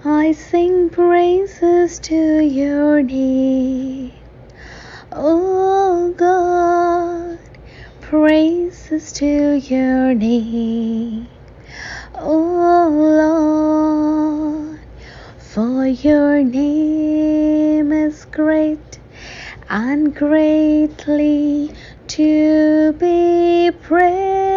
I sing praises to your name, oh God, praises to your name, oh Lord, for your name is great and greatly to be praised.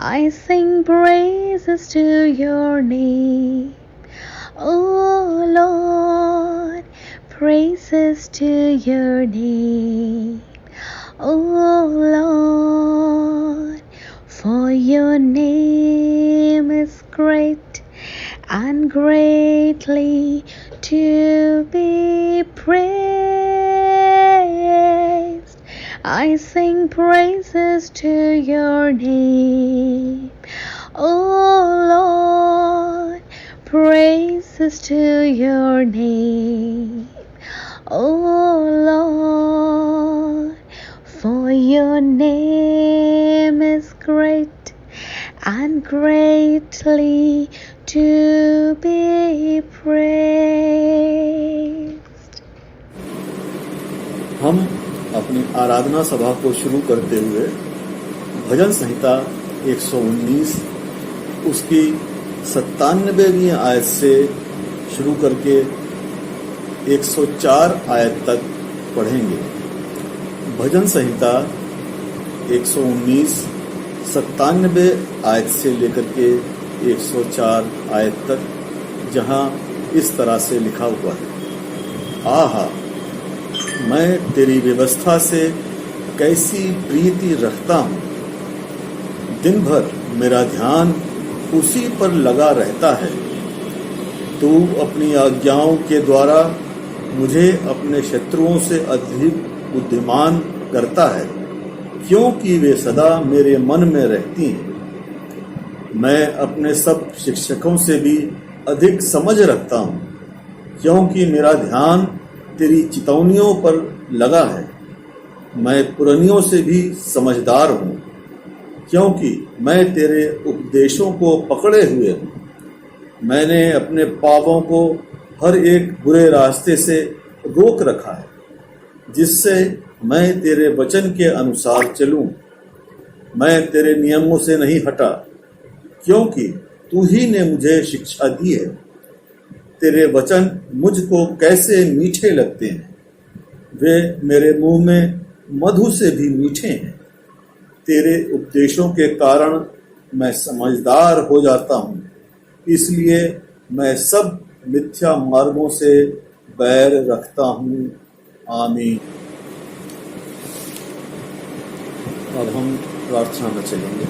I sing praises to your name, oh Lord, praises to your name, oh Lord, for your name is great and greatly to be praised. I sing praises to your name, oh Lord, praises to your name, oh Lord, for your name is great and greatly to be praised. हम अपनी आराधना सभा को शुरू करते हुए भजन संहिता 119 उसकी 97वीं आयत से शुरू करके 104 आयत तक पढ़ेंगे। भजन संहिता 119 97 आयत से लेकर के 104 आयत तक, जहां इस तरह से लिखा हुआ है, आहा मैं तेरी व्यवस्था से कैसी प्रीति रखता हूँ, दिन भर मेरा ध्यान उसी पर लगा रहता है। तू अपनी आज्ञाओं के द्वारा मुझे अपने शत्रुओं से अधिक बुद्धिमान करता है, क्योंकि वे सदा मेरे मन में रहती हैं। मैं अपने सब शिक्षकों से भी अधिक समझ रखता हूँ, क्योंकि मेरा ध्यान तेरी चितौनियों पर लगा है। मैं पुरानियों से भी समझदार हूँ, क्योंकि मैं तेरे उपदेशों को पकड़े हुए हूँ। मैंने अपने पापों को हर एक बुरे रास्ते से रोक रखा है, जिससे मैं तेरे वचन के अनुसार चलूं। मैं तेरे नियमों से नहीं हटा, क्योंकि तू ही ने मुझे शिक्षा दी है। तेरे वचन मुझको कैसे मीठे लगते हैं, वे मेरे मुंह में मधु से भी मीठे हैं। तेरे उपदेशों के कारण मैं समझदार हो जाता हूँ, इसलिए मैं सब मिथ्या मार्गों से बैर रखता हूँ। आमीन। अब हम प्रार्थना में चलेंगे।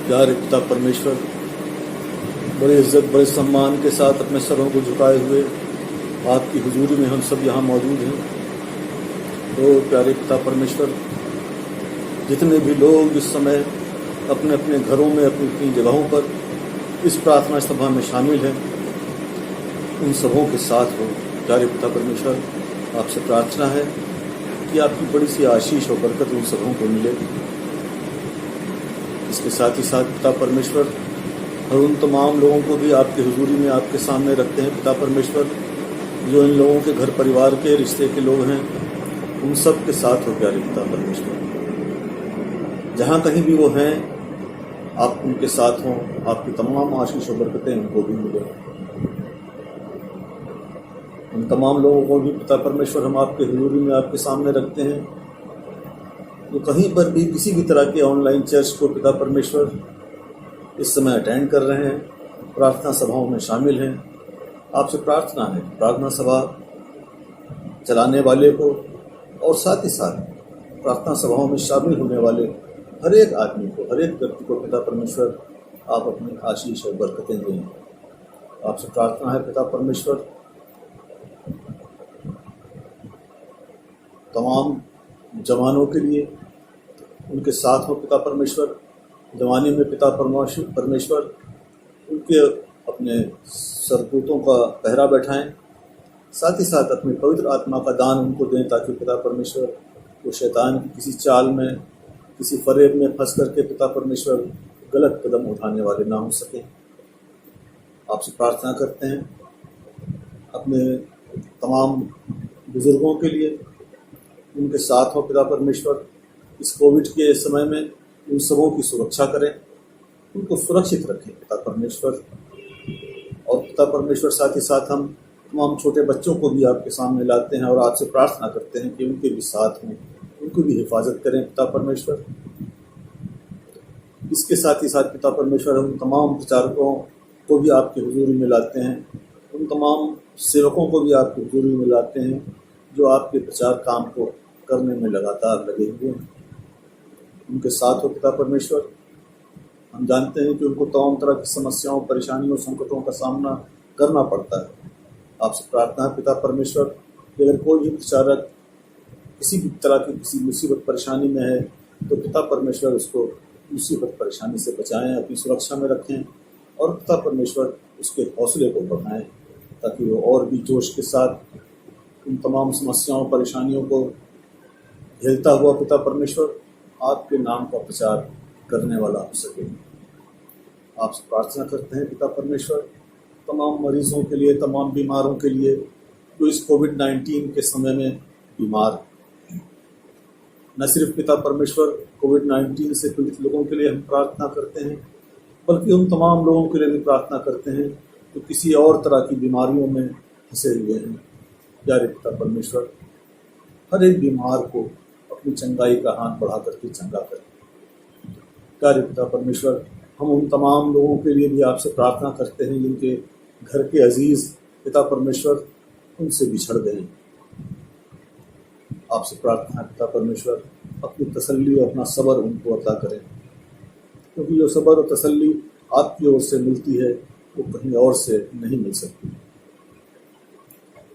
प्यारे पिता परमेश्वर, बड़े इज्जत बड़े सम्मान के साथ अपने सरों को झुकाए हुए आपकी हुजूरी में हम सब यहाँ मौजूद हैं। तो प्यारे पिता परमेश्वर, जितने भी लोग इस समय अपने अपने घरों में अपनी अपनी जगहों पर इस प्रार्थना सभा में शामिल हैं, उन सबों के साथ हो। प्यारे पिता परमेश्वर, आपसे प्रार्थना है कि आपकी बड़ी सी आशीष और बरकत उन सबों को मिले। इसके साथ ही साथ पिता परमेश्वर, और उन तमाम लोगों को भी आपकी हुजूरी में आपके सामने रखते हैं पिता परमेश्वर, जो इन लोगों के घर परिवार के रिश्ते के लोग हैं, उन सब के साथ हो प्यारे पिता परमेश्वर। जहाँ कहीं भी वो हैं, आप उनके साथ हों। आपकी तमाम आशीष और बरकतें उनको भी मिले। उन तमाम लोगों को भी पिता परमेश्वर हम आपके हुजूरी में आपके सामने रखते हैं, जो कहीं पर भी किसी भी तरह के ऑनलाइन चर्च को पिता परमेश्वर इस समय अटेंड कर रहे हैं, प्रार्थना सभाओं में शामिल हैं। आपसे प्रार्थना है प्रार्थना सभा चलाने वाले को और साथ ही साथ प्रार्थना सभाओं में शामिल होने वाले हर एक आदमी को, हर एक व्यक्ति को पिता परमेश्वर आप अपनी आशीष और बरकतें दें। आपसे प्रार्थना है पिता परमेश्वर, तमाम जवानों के लिए उनके साथ हो पिता परमेश्वर। जवानी में पिता परमेश्वर उनके अपने सरपूतों का पहरा बैठाएं, साथ ही साथ अपनी पवित्र आत्मा का दान उनको दें, ताकि पिता परमेश्वर वो शैतान की किसी चाल में, किसी फरेब में फंस करके पिता परमेश्वर गलत कदम उठाने वाले ना हो सके। आपसे प्रार्थना करते हैं अपने तमाम बुजुर्गों के लिए, उनके साथ हो पिता परमेश्वर। इस कोविड के समय में उन सबों की सुरक्षा करें, उनको सुरक्षित रखें पिता परमेश्वर। और पिता परमेश्वर साथ ही साथ हम तमाम छोटे बच्चों को भी आपके सामने लाते हैं और आपसे प्रार्थना करते हैं कि उनके भी साथ हों, उनको भी हिफाजत करें पिता परमेश्वर। इसके साथ ही साथ पिता परमेश्वर हम तमाम प्रचारकों को भी आपके हुजूरी में लाते हैं, उन तमाम सेवकों को भी आपके हुजूरी में लाते हैं जो आपके प्रचार काम को करने में लगातार लगे हुए हैं। उनके साथ हो पिता परमेश्वर। हम जानते हैं कि उनको तमाम तरह की समस्याओं, परेशानियों, संकटों का सामना करना पड़ता है। आपसे प्रार्थना है पिता परमेश्वर कि अगर कोई भी प्रचारक किसी भी तरह की किसी मुसीबत परेशानी में है तो पिता परमेश्वर उसको मुसीबत परेशानी से बचाएं, अपनी सुरक्षा में रखें और पिता परमेश्वर उसके हौसले को बढ़ाएं ताकि वो और भी जोश के साथ उन तमाम समस्याओं, परेशानियों को झेलता हुआ पिता परमेश्वर आपके नाम का प्रचार करने वाला हो सके। आपसे प्रार्थना करते हैं पिता परमेश्वर तमाम मरीजों के लिए, तमाम बीमारों के लिए जो इस कोविड-19 के समय में बीमार। न सिर्फ पिता परमेश्वर कोविड-19 से पीड़ित लोगों के लिए हम प्रार्थना करते हैं, बल्कि उन तमाम लोगों के लिए भी प्रार्थना करते हैं जो किसी और तरह की बीमारियों में फंसे हुए हैं। प्यारे पिता परमेश्वर, हर एक बीमार को अपनी चंगाई का हाथ बढ़ा करके चंगा करें। प्यारे पिता परमेश्वर, हम उन तमाम लोगों के लिए भी आपसे प्रार्थना करते हैं जिनके घर के अजीज पिता परमेश्वर उनसे बिछड़ गए। आपसे प्रार्थना है पिता परमेश्वर अपनी तसल्ली और अपना सब्र उनको अता करें, क्योंकि जो सब्र और तसल्ली आपकी ओर से मिलती है वो कहीं और से नहीं मिल सकती।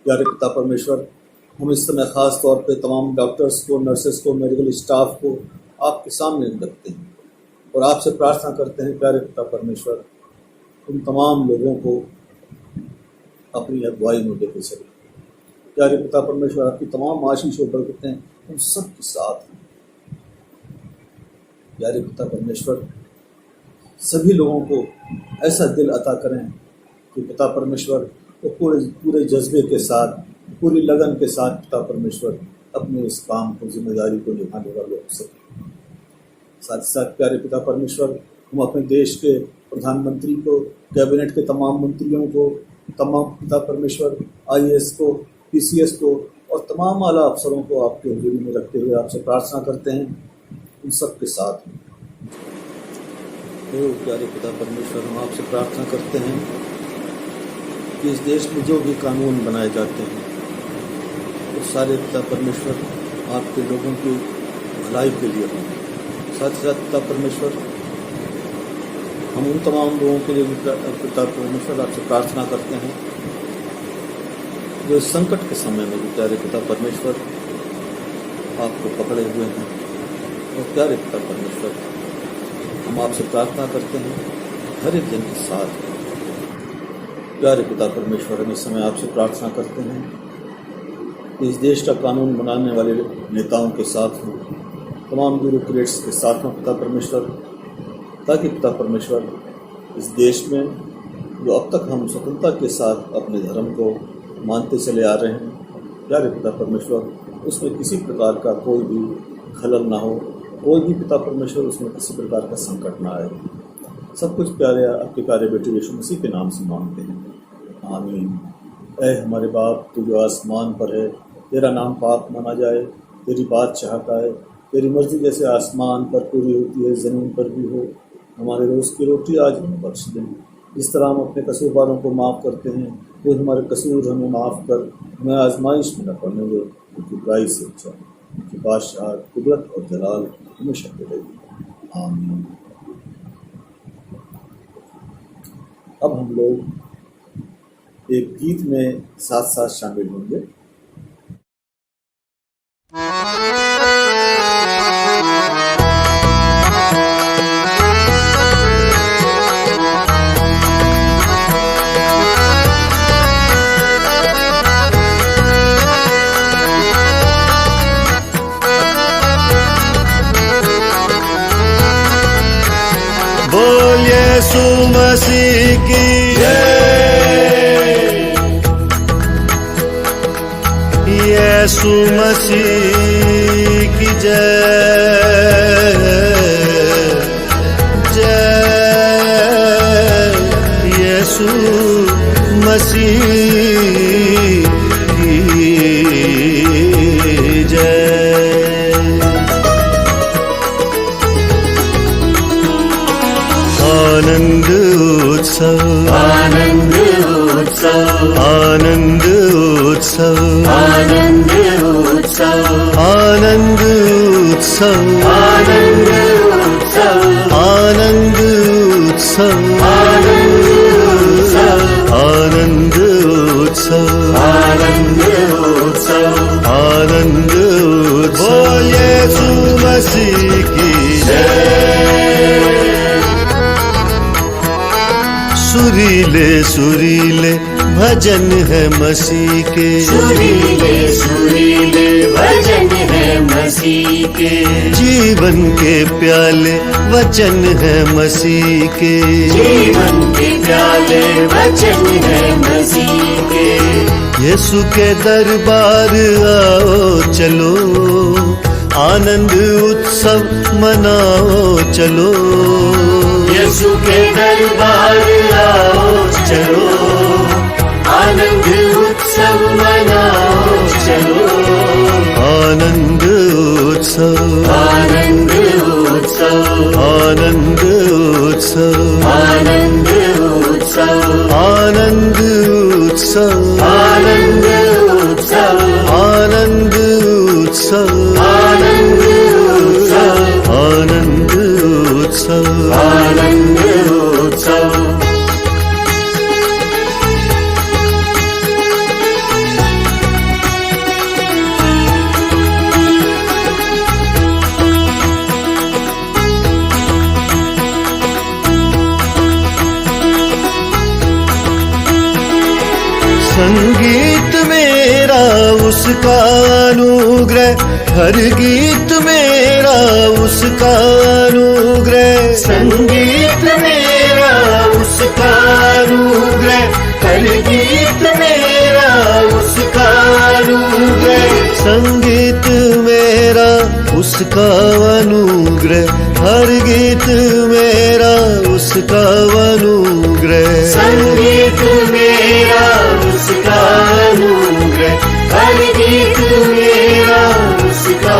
प्यारे पिता परमेश्वर, हम इस समय खास तौर पे तमाम डॉक्टर्स को, नर्सेस को, मेडिकल स्टाफ को आपके सामने रखते हैं और आपसे प्रार्थना करते हैं प्यारे पिता परमेश्वर उन तमाम लोगों को अपनी अगुवाई में लेके चले। प्यारे पिता परमेश्वर, आपकी तमाम आशीष और बरकतें उन सब के साथ हैं। प्यारे पिता परमेश्वर, सभी लोगों को ऐसा दिल अता करें कि पिता परमेश्वर वो पूरे जज्बे के साथ, पूरी लगन के साथ पिता परमेश्वर अपने इस काम को, जिम्मेदारी को निभाने वाले हो सके। साथ ही साथ प्यारे पिता परमेश्वर, हम अपने देश के प्रधानमंत्री को, कैबिनेट के तमाम मंत्रियों को, तमाम पिता परमेश्वर IAS को, PCS को और तमाम आला अफसरों को आपके हुजूरी में रखते हुए आपसे प्रार्थना करते हैं उन सब के साथ। प्यारे पिता परमेश्वर, हम आपसे प्रार्थना करते हैं कि इस देश में जो भी कानून बनाए जाते हैं वो सारे पिता परमेश्वर आपके लोगों की भलाई के लिए हों। साथ ही साथ पिता परमेश्वर, हम उन तमाम लोगों के लिए भी पिता परमेश्वर आपसे प्रार्थना करते हैं जो इस संकट के समय में भी प्यारे पिता परमेश्वर आपको पकड़े हुए हैं। और प्यारे पिता परमेश्वर, हम आपसे प्रार्थना करते हैं हर एक जन के साथ। प्यारे पिता परमेश्वर, हम इस समय आपसे प्रार्थना करते हैं कि इस देश का कानून बनाने वाले नेताओं के साथ हों, तमाम ब्यूरोक्रेट्स के साथ हों पिता परमेश्वर, ताकि पिता परमेश्वर इस देश में जो अब तक हम स्वतंत्रता के साथ अपने धर्म को मानते चले आ रहे हैं, प्यारे पिता परमेश्वर उसमें किसी प्रकार का कोई भी खलल ना हो, कोई भी पिता परमेश्वर उसमें किसी प्रकार का संकट ना आए। सब कुछ प्यारे आपके प्यारे बेटे यीशु मसीह के नाम से मांगते हैं, आमीन। ऐ हमारे बाप, तू जो आसमान पर है, तेरा नाम पाक माना जाए, तेरी बात चाहता है, तेरी मर्जी जैसे आसमान पर पूरी होती है ज़मीन पर भी हो। हमारे रोज़ की रोटी आज हमें बख्श दें, जिस तरह हम अपने कसूरवारों को माफ़ करते हैं, वो हमारे कसूर हमें माफ़ कर, हमें आजमाइश में न पड़ने दे, क्योंकि बुराई से बचा, क्योंकि बादशाह, कुदरत और जलाल हमेशा रहेगी, आमीन। अब हम लोग एक गीत में साथ साथ शामिल होंगे। वो यीशु मसीह की यीशु मसीह की जय जय यीशु मसीह की जय। आनंद उत्सव आनंद उत्सव आनंद उत्सव आनंद उत्सव आनंद उत्सव आनंद उत्सव आनंद उत्सव आनंद उत्सव आनंद उत्सव आनंद उत्सव आनंद उत्सव यीशु मसीह की सुरीले सुरीले भजन है मसीह के सुरीले सुरीले भजन है मसीह के जीवन के प्याले वचन है मसीह के जीवन के प्याले वचन है मसीह के यीशु के दरबार आओ चलो आनंद उत्सव मनाओ चलो यीशु के दरबार आओ चलो आनंद उत्सव मनाओ चलो आनंद उत्सव आनंद उत्सव आनंद उत्सव आनंद उत्सव आनंद उत्सव आनंद उत्सव आनंद उत्सव आनंद उत्सव आनंद उत्सव आनंद उत्सव संगीत मेरा उसका अनुग्रह हर गीत मेरा उसका अनुग्रह संगीत मेरा उसका अनुग्रह हर गीत मेरा उसका अनुग्रह संगीत मेरा उसका अनुग्रह हर गीत मेरा उसका अनुग्रह संगीत मेरा उसका अनुग्रह हर गीत मेरा उसका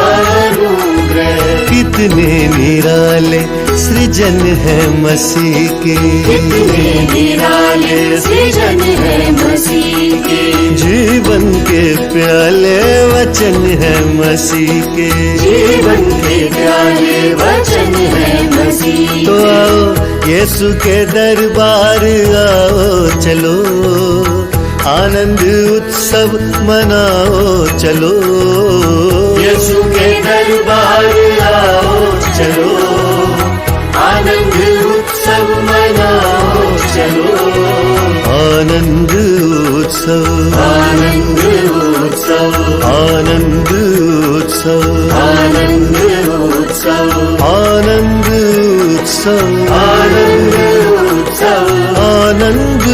अनुग्रह कितने निराले सृजन है मसीह के कितने निराले सृजन है मसीह के जीवन के प्याले वचन है मसीह के जीवन के प्याले वचन है मसीह तो के आओ यीशु के दरबार आओ चलो आनंद उत्सव मनाओ चलो यीशु के दरबार आओ चलो आनंद उत्सव मनाओ चलो आनंद उत्सव आनंद उत्सव आनंद उत्सव आनंद उत्सव आनंद उत्सव आनंद उत्सव आनंद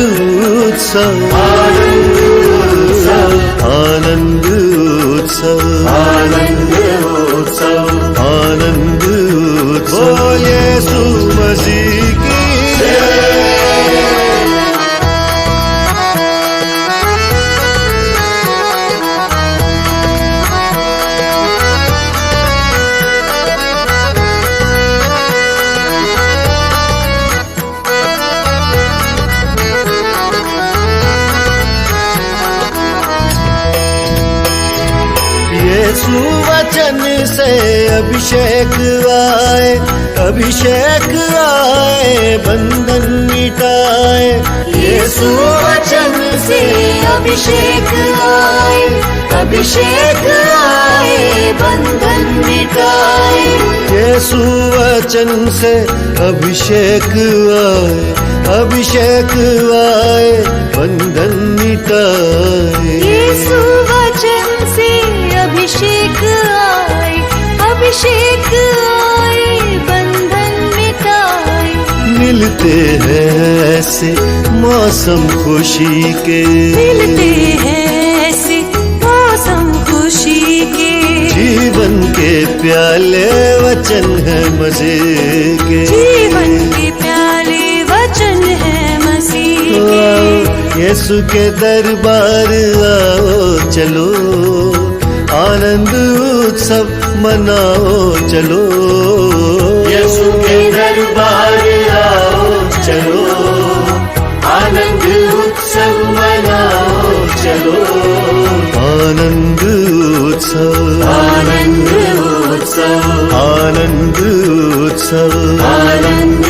उत्सव आनंद उत्सव आनंद उत्सव आनंद उत्सव आनंद उत्सव यीशु मसीह की यीशु वचन से अभिषेक आए अभिषेक आए बंधन मिटाए यीशु वचन से अभिषेक आए अभिषेक आए बंधन मिटाए यीशु वचन से अभिषेक आए अभिषेक आए बंधन मिटाए यीशु वचन से अभिषेक आए अभिषेक आए बंधन मिटाए मिल खिलते हैं ऐसे मौसम खुशी के, खिलते हैं ऐसे मौसम खुशी के। जीवन के प्याले वचन है मजे के, जीवन के प्याले वचन है मसीह के। यीशु के दरबार आओ चलो, आनंद उत्सव मनाओ चलो। यीशु के दरबार आओ चलो, आनंद उत्सव मनाओ चलो। आनंद उत्सव, आनंद उत्सव, आनंद उत्सव, आनंद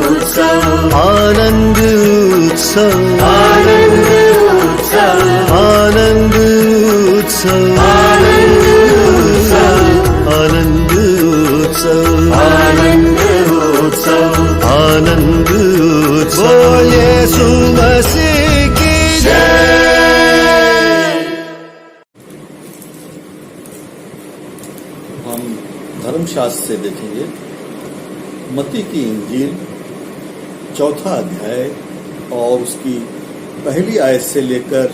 उत्सव, आनंद उत्सव, आनंद उत्सव, आनंद उत्सव, आनंद उत्सव, आनंद उत्सव, आनंद उत्सव। बोल यीशु मसीह की जय। हम धर्मशास्त्र से देखेंगे मत्ती की इंजील 4 अध्याय और उसकी पहली आयत से लेकर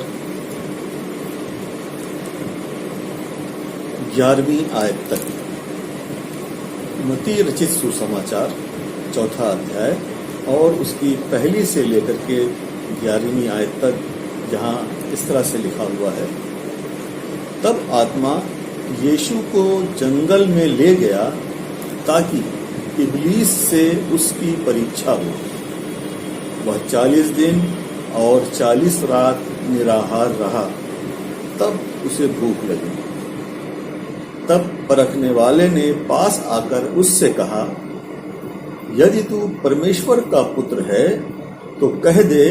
11वीं आयत तक। मत्ती रचित सुसमाचार 4 अध्याय और उसकी पहली से लेकर के 11वीं आयत तक, जहाँ इस तरह से लिखा हुआ है, तब आत्मा यीशु को जंगल में ले गया ताकि इब्लीस से उसकी परीक्षा हो। वह 40 दिन और 40 रात निराहार रहा, तब उसे भूख लगी। तब परखने वाले ने पास आकर उससे कहा, यदि तू परमेश्वर का पुत्र है तो कह दे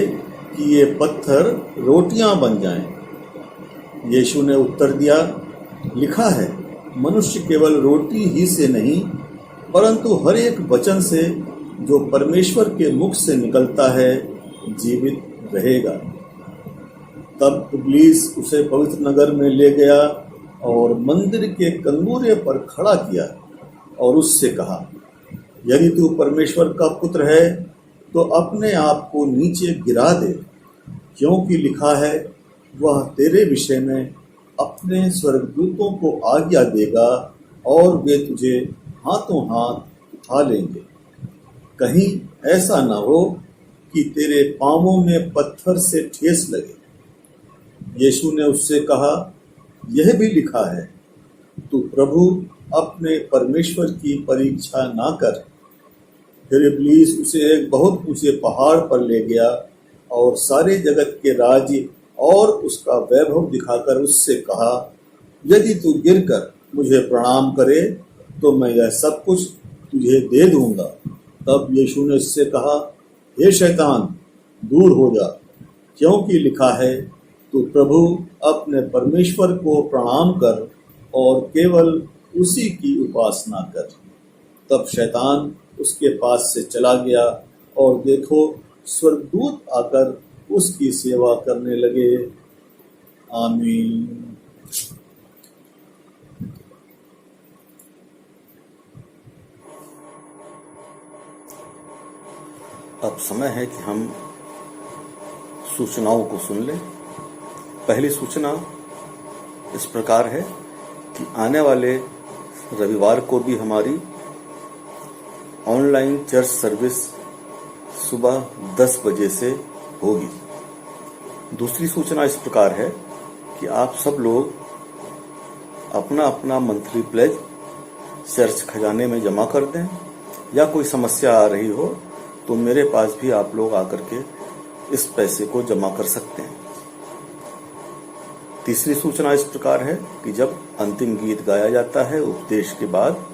कि ये पत्थर रोटियां बन जाएं। यीशु ने उत्तर दिया, लिखा है, मनुष्य केवल रोटी ही से नहीं परंतु हर एक वचन से जो परमेश्वर के मुख से निकलता है जीवित रहेगा। तब इब्लीस उसे पवित्र नगर में ले गया और मंदिर के कंगूरे पर खड़ा किया और उससे कहा, यदि तू परमेश्वर का पुत्र है तो अपने आप को नीचे गिरा दे, क्योंकि लिखा है, वह तेरे विषय में अपने स्वर्गदूतों को आज्ञा देगा और वे तुझे हाथों हाथ उठा लेंगे। कहीं ऐसा न हो कि तेरे पांवों में पत्थर से ठेस लगे। यीशु ने उससे कहा, यह भी लिखा है, तू प्रभु अपने परमेश्वर की परीक्षा ना कर। फिर इब्लीस उसे एक बहुत ऊंचे पहाड़ पर ले गया और सारे जगत के राज्य और उसका वैभव दिखाकर उससे कहा, यदि तू गिरकर मुझे प्रणाम करे तो मैं यह सब कुछ तुझे दे दूंगा। तब यीशु ने उससे कहा, हे शैतान, दूर हो जा, क्योंकि लिखा है, तू प्रभु अपने परमेश्वर को प्रणाम कर और केवल उसी की उपासना कर। तब शैतान उसके पास से चला गया और देखो, स्वर्गदूत आकर उसकी सेवा करने लगे। आमीन। अब समय है कि हम सूचनाओं को सुन लें। पहली सूचना इस प्रकार है कि आने वाले रविवार को भी हमारी ऑनलाइन चर्च सर्विस सुबह 10 बजे से होगी। दूसरी सूचना इस प्रकार है कि आप सब लोग अपना अपना मंथली प्लेज चर्च खजाने में जमा कर दें, या कोई समस्या आ रही हो तो मेरे पास भी आप लोग आकर के इस पैसे को जमा कर सकते हैं। तीसरी सूचना इस प्रकार है कि जब अंतिम गीत गाया जाता है उपदेश के बाद,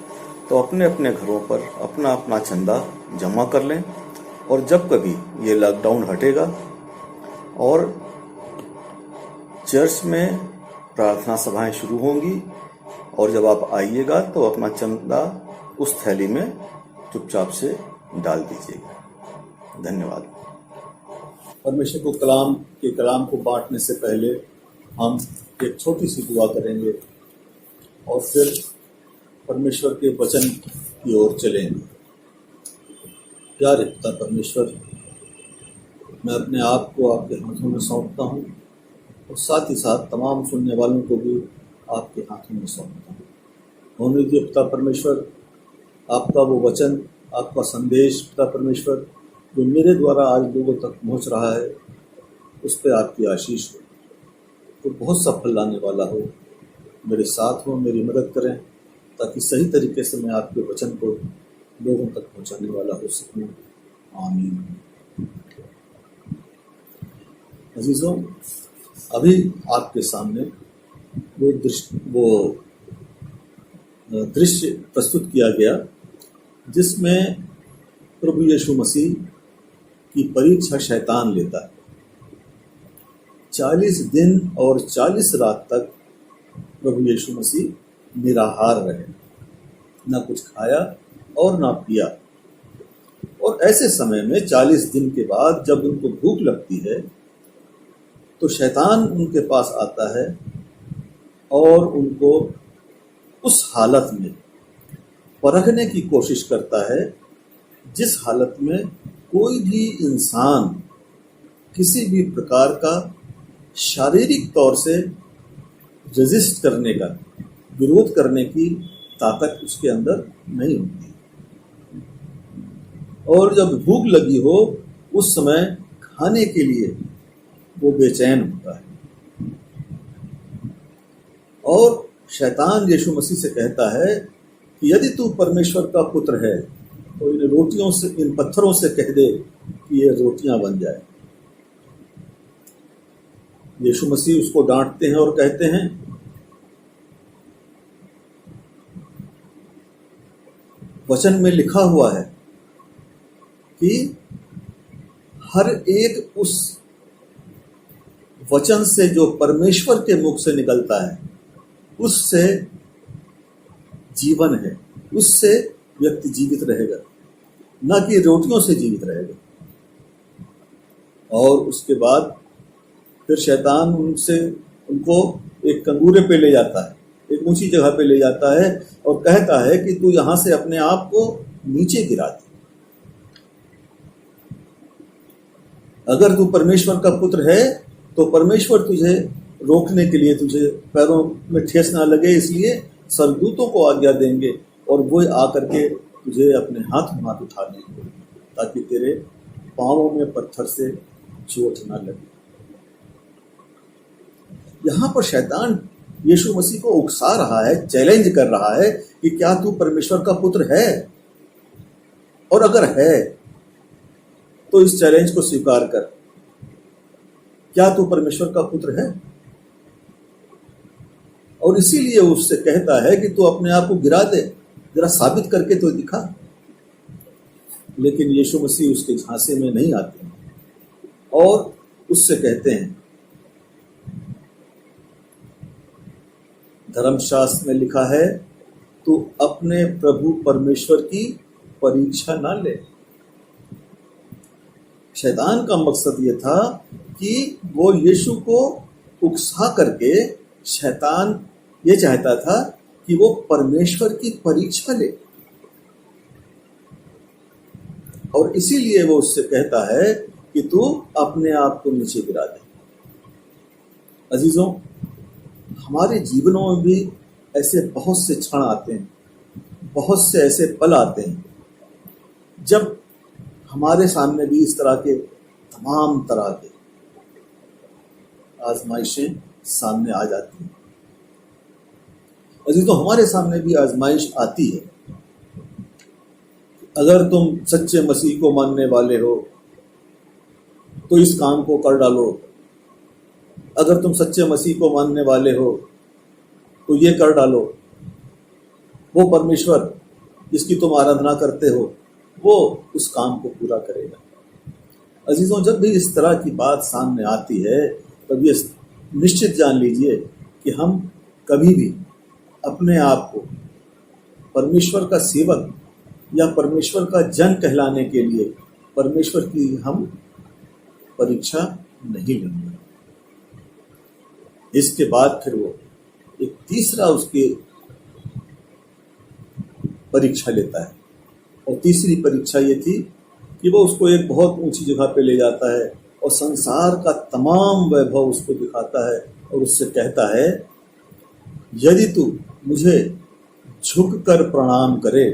तो अपने अपने घरों पर अपना अपना चंदा जमा कर लें, और जब कभी ये लॉकडाउन हटेगा और चर्च में प्रार्थना सभाएं शुरू होंगी और जब आप आइएगा तो अपना चंदा उस थैली में चुपचाप से डाल दीजिएगा। धन्यवाद। परमेश्वर को कलाम को बांटने से पहले हम एक छोटी सी दुआ करेंगे और फिर परमेश्वर के वचन की ओर चलेंगे। प्यारे पिता परमेश्वर, मैं अपने आप को आपके हाथों में सौंपता हूँ और साथ ही साथ तमाम सुनने वालों को भी आपके हाथों में सौंपता हूँ। होने दीजिए पिता परमेश्वर, आपका वो वचन, आपका संदेश पिता परमेश्वर जो मेरे द्वारा आज लोगों तक पहुँच रहा है, उस पर आपकी आशीष हो, तो बहुत सफल लाने वाला हो। मेरे साथ हो, मेरी मदद करें ताकि सही तरीके से मैं आपके वचन को लोगों तक पहुंचाने वाला हो सकूं। आमीन। अजीजों, अभी आपके सामने वो दृश्य प्रस्तुत किया गया जिसमें प्रभु यीशु मसीह की परीक्षा शैतान लेता है। 40 दिन और 40 रात तक प्रभु यीशु मसीह निराहार रहे, ना कुछ खाया और ना पिया। और ऐसे समय में 40 दिन के बाद जब उनको भूख लगती है तो शैतान उनके पास आता है और उनको उस हालत में परखने की कोशिश करता है जिस हालत में कोई भी इंसान किसी भी प्रकार का शारीरिक तौर से रेजिस्ट करने का, विरोध करने की ताकत उसके अंदर नहीं होती। और जब भूख लगी हो उस समय खाने के लिए वो बेचैन होता है और शैतान यीशु मसीह से कहता है कि यदि तू परमेश्वर का पुत्र है तो इन पत्थरों से कह दे कि ये रोटियां बन जाए। यीशु मसीह उसको डांटते हैं और कहते हैं वचन में लिखा हुआ है कि हर एक उस वचन से जो परमेश्वर के मुख से निकलता है उससे जीवन है, उससे व्यक्ति जीवित रहेगा, ना कि रोटियों से जीवित रहेगा। और उसके बाद फिर शैतान उनको एक कंगूरे पे ले जाता है, एक ऊंची जगह पे ले जाता है और कहता है कि तू यहां से अपने आप को नीचे गिरा दे। अगर तू परमेश्वर का पुत्र है तो परमेश्वर तुझे रोकने के लिए, तुझे पैरों में ठेस ना लगे इसलिए स्वर्गदूतों को आज्ञा देंगे और वो आकर के तुझे अपने हाथ उठा लेंगे ताकि तेरे पांवों में पत्थर से चोट ना लगे। यहां पर शैतान यीशु मसीह को उकसा रहा है, चैलेंज कर रहा है कि क्या तू परमेश्वर का पुत्र है, और अगर है तो इस चैलेंज को स्वीकार कर। क्या तू परमेश्वर का पुत्र है? और इसीलिए उससे कहता है कि तू अपने आप को गिरा दे, जरा साबित करके तो दिखा। लेकिन यीशु मसीह उसके झांसे में नहीं आते और उससे कहते हैं धर्मशास्त्र में लिखा है तू अपने प्रभु परमेश्वर की परीक्षा ना ले। शैतान का मकसद ये था कि वो यीशु को उकसा करके, शैतान ये चाहता था कि वो परमेश्वर की परीक्षा ले और इसीलिए वो उससे कहता है कि तू अपने आप को नीचे गिरा दे। अजीजों, हमारे जीवनों में भी ऐसे बहुत से क्षण आते हैं, बहुत से ऐसे पल आते हैं जब हमारे सामने भी इस तरह के तमाम तरह के आजमाइशें सामने आ जाती हैं। अजीजों, हमारे सामने भी आजमाइश आती है। अगर तुम सच्चे मसीह को मानने वाले हो तो इस काम को कर डालो, अगर तुम सच्चे मसीह को मानने वाले हो तो ये कर डालो, वो परमेश्वर जिसकी तुम आराधना करते हो वो उस काम को पूरा करेगा। अजीजों, जब भी इस तरह की बात सामने आती है तब ये निश्चित जान लीजिए कि हम कभी भी अपने आप को परमेश्वर का सेवक या परमेश्वर का जन कहलाने के लिए परमेश्वर की हम परीक्षा नहीं लेंगे। इसके बाद फिर वो एक तीसरा उसकी परीक्षा लेता है और तीसरी परीक्षा ये थी कि वो उसको एक बहुत ऊंची जगह पे ले जाता है और संसार का तमाम वैभव उसको दिखाता है और उससे कहता है, यदि तू मुझे झुककर प्रणाम करे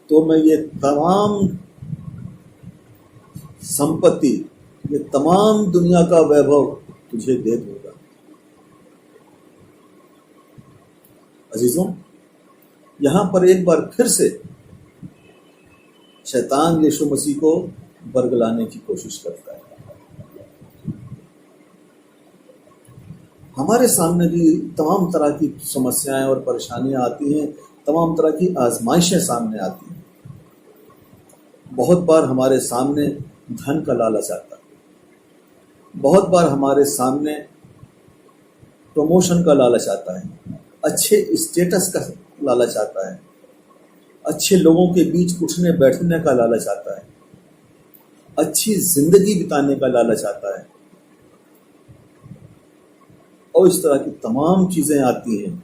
तो मैं ये तमाम संपत्ति, ये तमाम दुनिया का वैभव तुझे दे दूंगा। अजीजों, यहां पर एक बार फिर से शैतान यीशु मसीह को बरगलाने की कोशिश करता है। हमारे सामने भी तमाम तरह की समस्याएं और परेशानियां आती हैं, तमाम तरह की आजमाइशें सामने आती हैं। बहुत बार हमारे सामने धन का लालच आता है, बहुत बार हमारे सामने प्रमोशन का लालच आता है, अच्छे स्टेटस का लालच आता है, अच्छे लोगों के बीच उठने बैठने का लालच आता है, अच्छी जिंदगी बिताने का लालच आता है, और इस तरह की तमाम चीजें आती हैं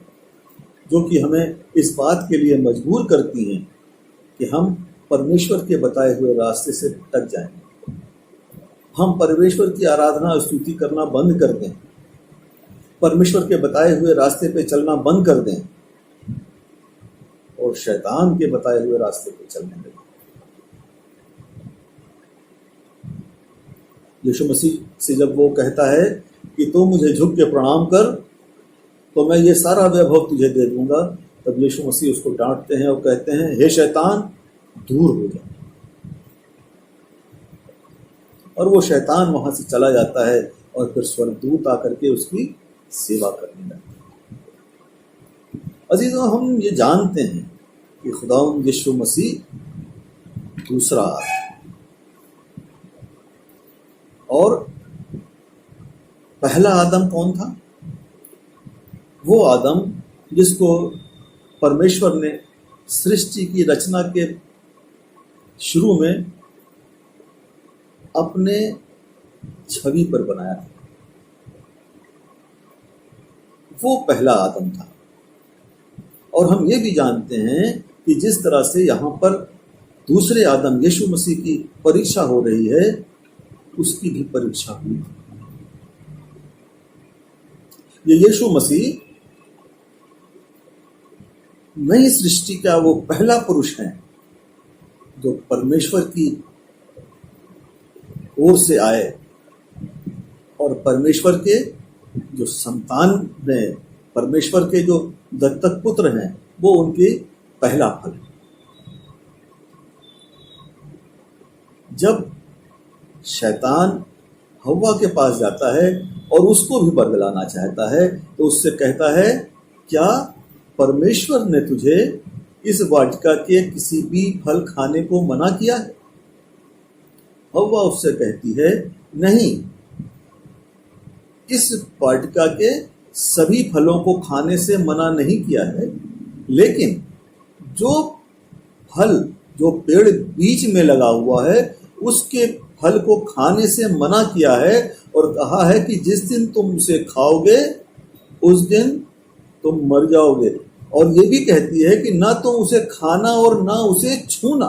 जो कि हमें इस बात के लिए मजबूर करती हैं कि हम परमेश्वर के बताए हुए रास्ते से भटक जाएं, हम परमेश्वर की आराधना और स्तुति करना बंद कर दें, परमेश्वर के बताए हुए रास्ते पे चलना बंद कर दें और शैतान के बताए हुए रास्ते पे चलने लगे। यीशु मसीह से जब वो कहता है कि तू मुझे झुक के प्रणाम कर तो मैं ये सारा वैभव तुझे दे दूंगा, तब यीशु मसीह उसको डांटते हैं और कहते हैं, हे शैतान, दूर हो जा। और वो शैतान वहां से चला जाता है और फिर स्वर्गदूत आकर के उसकी सेवा करने लगते हैं। अजीजों, हम ये जानते हैं कि खुदावंद यीशु मसीह दूसरा और पहला आदम कौन था? वो आदम जिसको परमेश्वर ने सृष्टि की रचना के शुरू में अपने छवि पर बनाया था। वो पहला आदम था। और हम ये भी जानते हैं कि जिस तरह से यहाँ पर दूसरे आदम यीशु मसीह की परीक्षा हो रही है, उसकी भी परीक्षा हुई। ये यीशु मसीह नई सृष्टि का वो पहला पुरुष है जो परमेश्वर की ओर से आए और परमेश्वर के जो संतान हैं, परमेश्वर के जो दत्तक पुत्र हैं, वो उनके पहला फल है। जब शैतान हव्वा के पास जाता है और उसको भी बरगलाना चाहता है तो उससे कहता है, क्या परमेश्वर ने तुझे इस वाटिका के किसी भी फल खाने को मना किया है? हव्वा उससे कहती है, नहीं, इस वाटिका के सभी फलों को खाने से मना नहीं किया है, लेकिन जो फल जो पेड़ बीच में लगा हुआ है उसके फल को खाने से मना किया है और कहा है कि जिस दिन तुम उसे खाओगे उस दिन तुम मर जाओगे। और ये भी कहती है कि ना तुम उसे खाना और ना उसे छूना।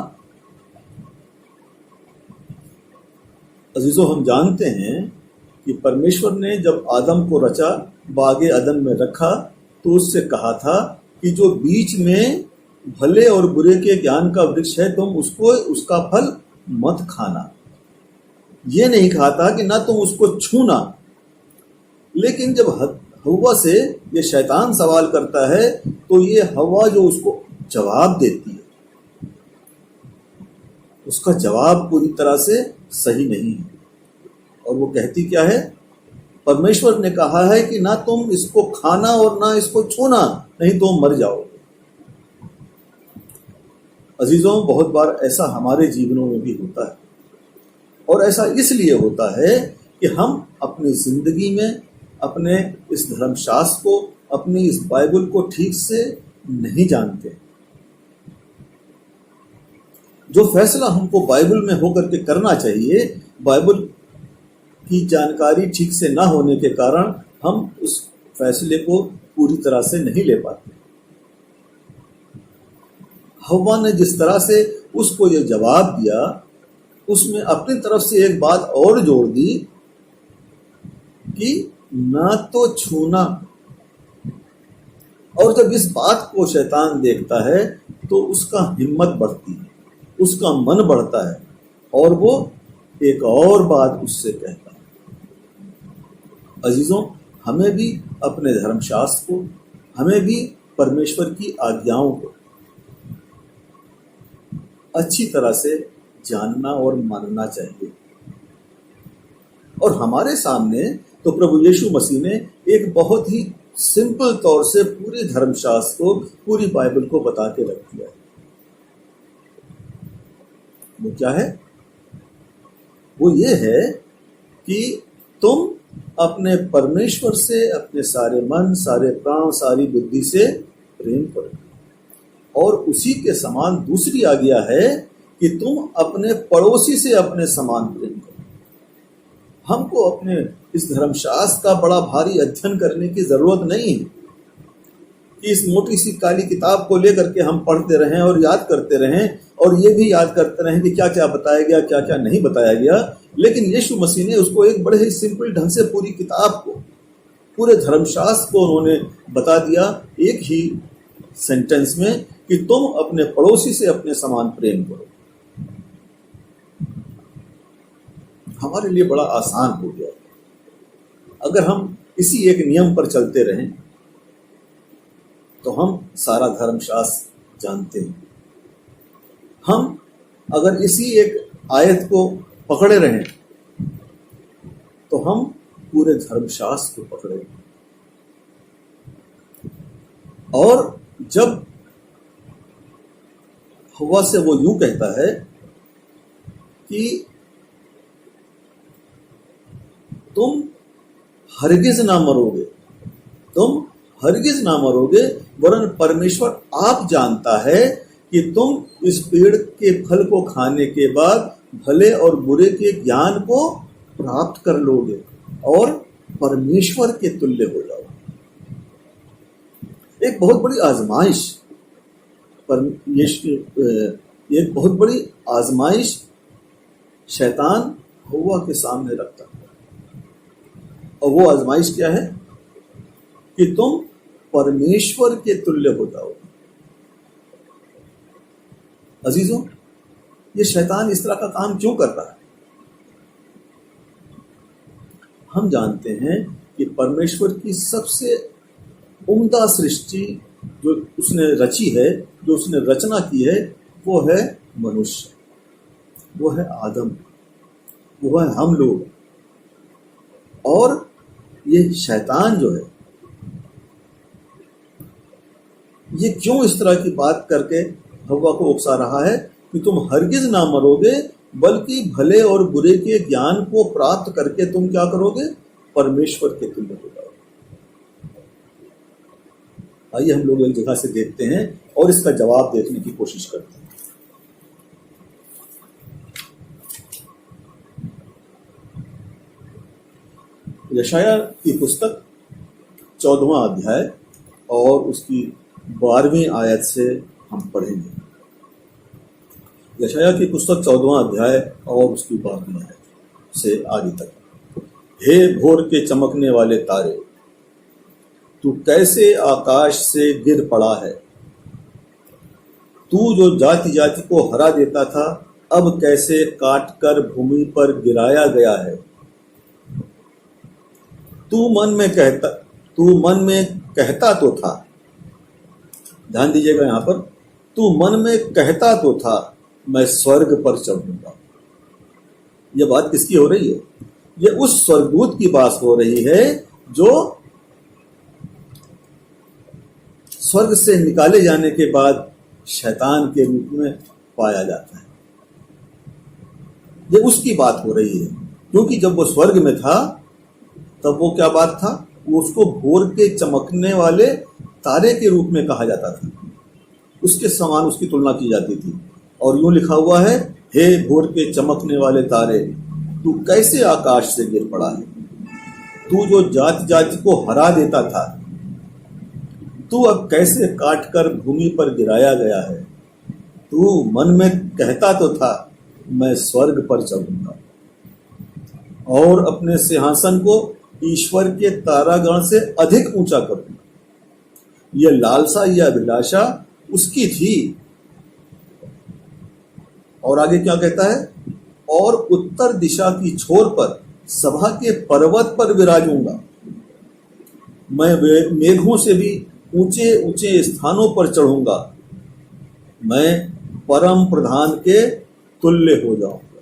अजीजों, हम जानते हैं कि परमेश्वर ने जब आदम को रचा, बागे अदन में रखा, तो उससे कहा था कि जो बीच में भले और बुरे के ज्ञान का वृक्ष है, तुम उसको उसका फल मत खाना। ये नहीं कहा था कि ना तुम उसको छूना। लेकिन जब हव्वा से ये शैतान सवाल करता है तो ये हव्वा जो उसको जवाब देती है, उसका जवाब पूरी तरह से सही नहीं है। और वो कहती क्या है? परमेश्वर ने कहा है कि ना तुम इसको खाना और ना इसको छूना, नहीं तो मर जाओगे। अजीजों, बहुत बार ऐसा हमारे जीवनों में भी होता है और ऐसा इसलिए होता है कि हम अपनी जिंदगी में अपने इस धर्मशास्त्र को, अपनी इस बाइबल को ठीक से नहीं जानते। जो फैसला हमको बाइबल में होकर के करना चाहिए, बाइबल की जानकारी ठीक से ना होने के कारण हम उस फैसले को पूरी तरह से नहीं ले पाते। हव्वा ने जिस तरह से उसको ये जवाब दिया, उसमें अपनी तरफ से एक बात और जोड़ दी कि ना तो छूना। और जब इस बात को शैतान देखता है तो उसका हिम्मत बढ़ती है, उसका मन बढ़ता है और वो एक और बात उससे कहता है। अजीजों, हमें भी अपने धर्मशास्त्र को, हमें भी परमेश्वर की आज्ञाओं को अच्छी तरह से जानना और मानना चाहिए। और हमारे सामने तो प्रभु यीशु मसीह ने एक बहुत ही सिंपल तौर से पूरे धर्मशास्त्र को, पूरी बाइबल को बता के रख दिया है। वो क्या है? वो ये है कि तुम अपने परमेश्वर से अपने सारे मन, सारे प्राण, सारी बुद्धि से प्रेम करो। और उसी के समान दूसरी आज्ञा है कि तुम अपने पड़ोसी से अपने समान प्रेम करो। हमको अपने इस धर्मशास्त्र का बड़ा भारी अध्ययन करने की जरूरत नहीं है कि इस मोटी सी काली किताब को लेकर के हम पढ़ते रहें और याद करते रहें और ये भी याद करते रहें कि क्या क्या बताया गया, क्या क्या नहीं बताया गया। लेकिन यीशु मसीह ने उसको एक बड़े ही सिंपल ढंग से पूरी किताब को, पूरे धर्मशास्त्र को उन्होंने बता दिया एक ही सेंटेंस में कि तुम अपने पड़ोसी से अपने समान प्रेम करो। हमारे लिए बड़ा आसान हो गया अगर हम इसी एक नियम पर चलते रहें तो हम सारा धर्मशास्त्र जानते हैं। हम अगर इसी एक आयत को पकड़े रहें तो हम पूरे धर्मशास्त्र को पकड़े। और जब हव्वा से वो यूं कहता है कि तुम हरगिज ना मरोगे, तुम हरगिज ना मरोगे, वरन परमेश्वर आप जानता है कि तुम इस पेड़ के फल को खाने के बाद भले और बुरे के ज्ञान को प्राप्त कर लोगे और परमेश्वर के तुल्य हो जाओगे। एक बहुत बड़ी आजमाइश एक बहुत बड़ी आजमाइश शैतान हव्वा के सामने रखता है। और वो आजमाइश क्या है? कि तुम परमेश्वर के तुल्य हो जाओगे। अजीजों, ये शैतान इस तरह का काम क्यों कर रहा है? हम जानते हैं कि परमेश्वर की सबसे उम्दा सृष्टि जो उसने रची है, जो उसने रचना की है, वो है मनुष्य, वो है आदम, वो है हम लोग। और ये शैतान जो है, ये क्यों इस तरह की बात करके हव्वा को उकसा रहा है कि तुम हरगिज ना मरोगे, बल्कि भले और बुरे के ज्ञान को प्राप्त करके तुम क्या करोगे? परमेश्वर के तुल्य हो जाओगे। आइए हम लोग एक जगह से देखते हैं और इसका जवाब देखने की कोशिश करते हैं। यशाया की पुस्तक 14वां अध्याय और उसकी 12वीं आयत से हम पढ़ेंगे। यशाया की पुस्तक 14वां अध्याय और उसकी 12वीं आयत से आगे तक। हे भोर के चमकने वाले तारे, तू कैसे आकाश से गिर पड़ा है। तू जो जाति जाति को हरा देता था, अब कैसे काट कर भूमि पर गिराया गया है। तू मन में कहता तो था, ध्यान दीजिएगा यहां पर, तू मन में कहता तो था मैं स्वर्ग पर चढ़ूंगा। यह बात किसकी हो रही है? यह उस स्वर्गदूत की बात हो रही है जो स्वर्ग से निकाले जाने के बाद शैतान के रूप में पाया जाता है। यह उसकी बात हो रही है, क्योंकि जब वो स्वर्ग में था तब वो क्या बात था? वो उसको भोर के चमकने वाले तारे के रूप में कहा जाता था, उसके समान उसकी तुलना की जाती थी। और यूं लिखा हुआ है, हे भोर के चमकने वाले तारे, तू कैसे आकाश से गिर पड़ा है। तू जो जाति जाति को हरा देता था, तू अब कैसे काट कर भूमि पर गिराया गया है। तू मन में कहता तो था मैं स्वर्ग पर चढ़ूंगा और अपने सिंहासन को ईश्वर के तारागण से अधिक ऊंचा करूंगा। यह लालसा, यह अभिलाषा उसकी थी। और आगे क्या कहता है? और उत्तर दिशा की छोर पर सभा के पर्वत पर विराजूंगा। मैं मेघों से भी ऊंचे ऊंचे स्थानों पर चढ़ूंगा। मैं परम प्रधान के तुल्य हो जाऊंगा।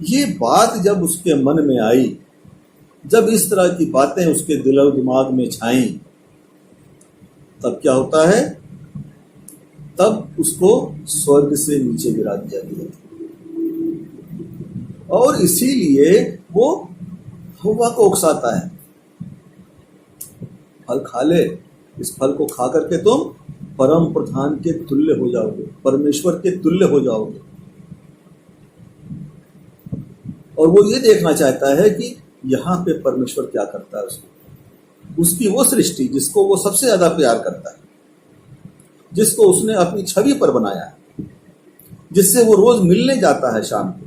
ये बात जब उसके मन में आई, जब इस तरह की बातें उसके दिल और दिमाग में छाईं, तब क्या होता है? तब उसको स्वर्ग से नीचे गिरा दिया गया और इसीलिए वो हव्वा को उकसाता है, फल खा ले, इस फल को खा करके तुम परम प्रधान के तुल्य हो जाओगे, परमेश्वर के तुल्य हो जाओगे। और वो ये देखना चाहता है कि यहाँ पे परमेश्वर क्या करता है उसकी वो सृष्टि जिसको वो सबसे ज्यादा प्यार करता है, जिसको उसने अपनी छवि पर बनाया है, जिससे वो रोज मिलने जाता है शाम को,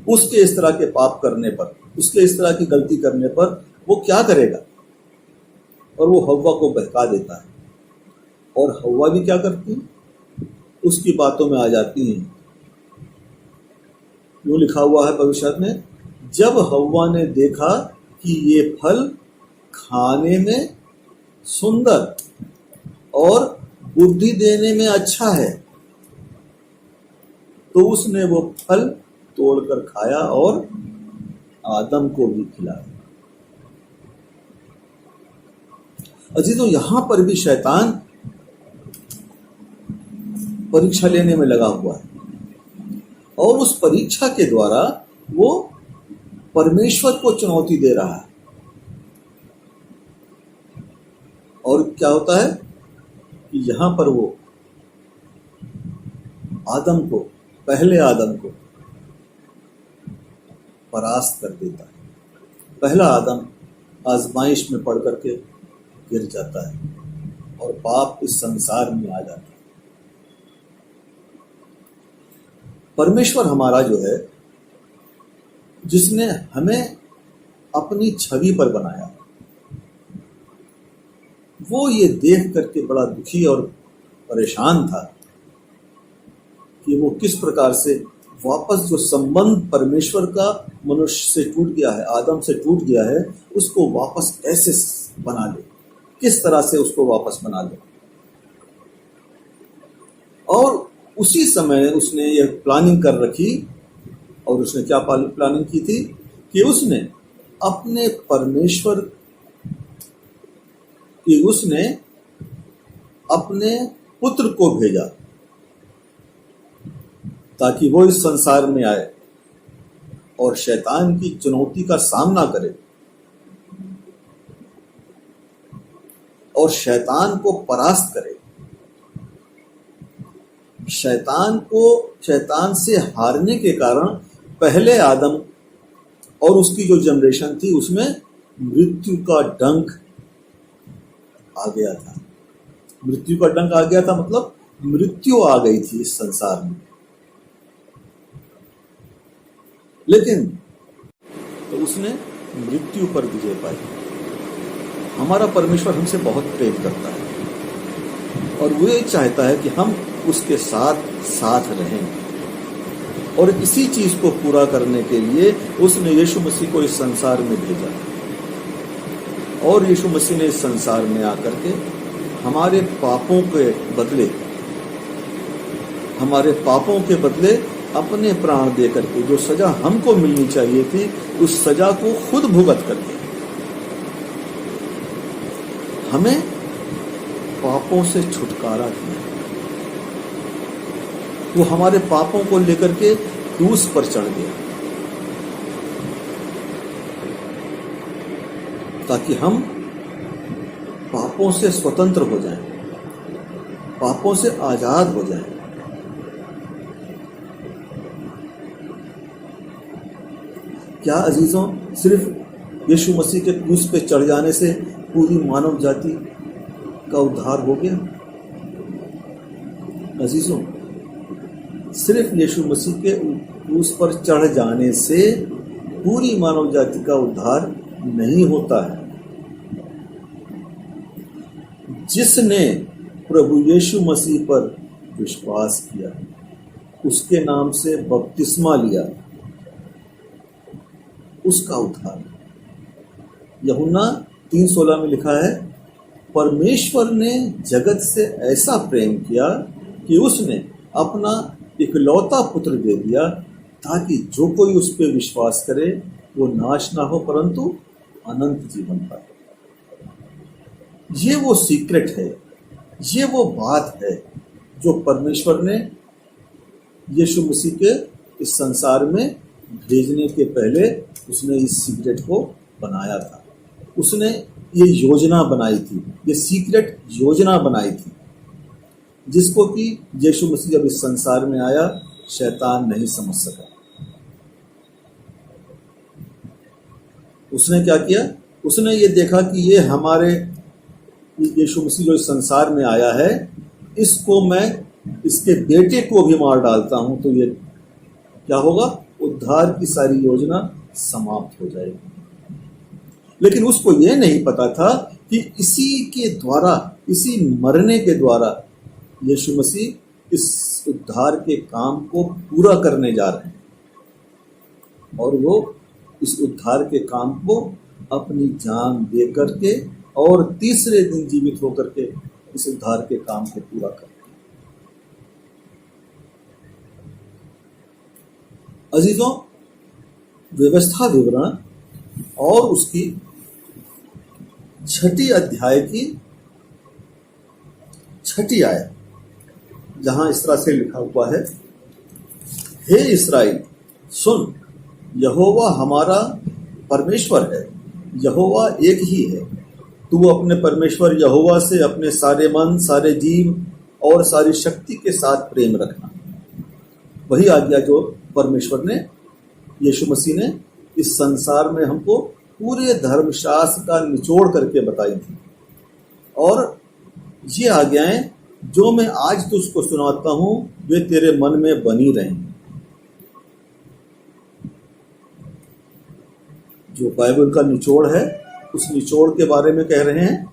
उसके इस तरह के पाप करने पर, उसके इस तरह की गलती करने पर वो क्या करेगा? और वो हव्वा को बहका देता है। और हव्वा भी क्या करती है? उसकी बातों में आ जाती हैं। यूं लिखा हुआ है भविष्य में, जब हव्वा ने देखा कि ये फल खाने में सुंदर और बुद्धि देने में अच्छा है, तो उसने वो फल तोड़कर खाया और आदम को भी खिलाया। अजीजों, यहां पर भी शैतान परीक्षा लेने में लगा हुआ है और उस परीक्षा के द्वारा वो परमेश्वर को चुनौती दे रहा है। और क्या होता है कि यहां पर वो आदम को, पहले आदम को परास्त कर देता है। पहला आदम आजमाइश में पड़ करके गिर जाता है और पाप इस संसार में आ जाता है। परमेश्वर हमारा जो है, जिसने हमें अपनी छवि पर बनाया, वो ये देख करके बड़ा दुखी और परेशान था कि वो किस प्रकार से वापस जो संबंध परमेश्वर का मनुष्य से टूट गया है, आदम से टूट गया है, उसको वापस कैसे बना ले, किस तरह से उसको वापस बना ले। और उसी समय उसने यह प्लानिंग कर रखी। और उसने क्या प्लानिंग की थी कि उसने अपने परमेश्वर कि उसने अपने पुत्र को भेजा ताकि वो इस संसार में आए और शैतान की चुनौती का सामना करे और शैतान को परास्त करे, शैतान से हारने के कारण पहले आदम और उसकी जो जनरेशन थी उसमें मृत्यु का डंक आ गया था। मृत्यु का डंक आ गया था मतलब मृत्यु आ गई थी इस संसार में। लेकिन तो उसने मृत्यु पर विजय पाई। हमारा परमेश्वर हमसे बहुत प्रेम करता है और वो ये चाहता है कि हम उसके साथ साथ रहें। और इसी चीज को पूरा करने के लिए उसने यीशु मसीह को इस संसार में भेजा और यीशु मसीह ने इस संसार में आकर के हमारे पापों के बदले अपने प्राण दे करके जो सजा हमको मिलनी चाहिए थी उस सजा को खुद भुगत करके हमें पापों से छुटकारा दिया। वो हमारे पापों को लेकर के क्रूस पर चढ़ गया ताकि हम पापों से स्वतंत्र हो जाएं, पापों से आजाद हो जाएं। क्या अजीजों, सिर्फ यीशु मसीह के क्रूस पे चढ़ जाने से पूरी मानव जाति का उद्धार हो गया। अजीजों, सिर्फ यीशु मसीह के क्रूस पर चढ़ जाने से पूरी मानव जाति का उद्धार नहीं होता है। जिसने प्रभु यीशु मसीह पर विश्वास किया, उसके नाम से बपतिस्मा लिया, उसका उद्धार। यूहन्ना 3:16 में लिखा है, परमेश्वर ने जगत से ऐसा प्रेम किया कि उसने अपना इकलौता पुत्र दे दिया, ताकि जो कोई उस पर विश्वास करे वो नाश ना हो परंतु अनंत जीवन पाए। ये वो सीक्रेट है, ये वो बात है जो परमेश्वर ने यीशु मसीह के इस संसार में भेजने के पहले उसने इस सीक्रेट को बनाया था। उसने ये योजना बनाई थी, ये सीक्रेट योजना बनाई थी, जिसको कि यीशु मसीह जब इस संसार में आया शैतान नहीं समझ सका। उसने क्या किया? उसने ये देखा कि ये हमारे यीशु मसीह जो इस संसार में आया है, इसको मैं इसके बेटे को भी मार डालता हूं तो ये क्या होगा? उद्धार की सारी योजना समाप्त हो जाएगी। लेकिन उसको ये नहीं पता था कि इसी के द्वारा, इसी मरने के द्वारा यीशु मसीह इस उद्धार के काम को पूरा करने जा रहे हैं, और वो इस उद्धार के काम को अपनी जान दे करके और तीसरे दिन जीवित होकर के इस उद्धार के काम को पूरा करते हैं। अजीजों, व्यवस्था विवरण और उसकी 6 अध्याय की 6 आयत, जहां इस तरह से लिखा हुआ है, हे इस्राएल सुन, यहोवा हमारा परमेश्वर है, यहोवा एक ही है। तू अपने परमेश्वर यहोवा से अपने सारे मन, सारे जीव और सारी शक्ति के साथ प्रेम रखना। वही आज्ञा जो परमेश्वर ने, यीशु मसीह ने इस संसार में हमको पूरे धर्मशास्त्र का निचोड़ करके बताई थी। और ये आज्ञाएं जो मैं आज तुझको सुनाता हूं, वे तेरे मन में बनी रहेंगी। जो बाइबल का निचोड़ है, उस निचोड़ के बारे में कह रहे हैं,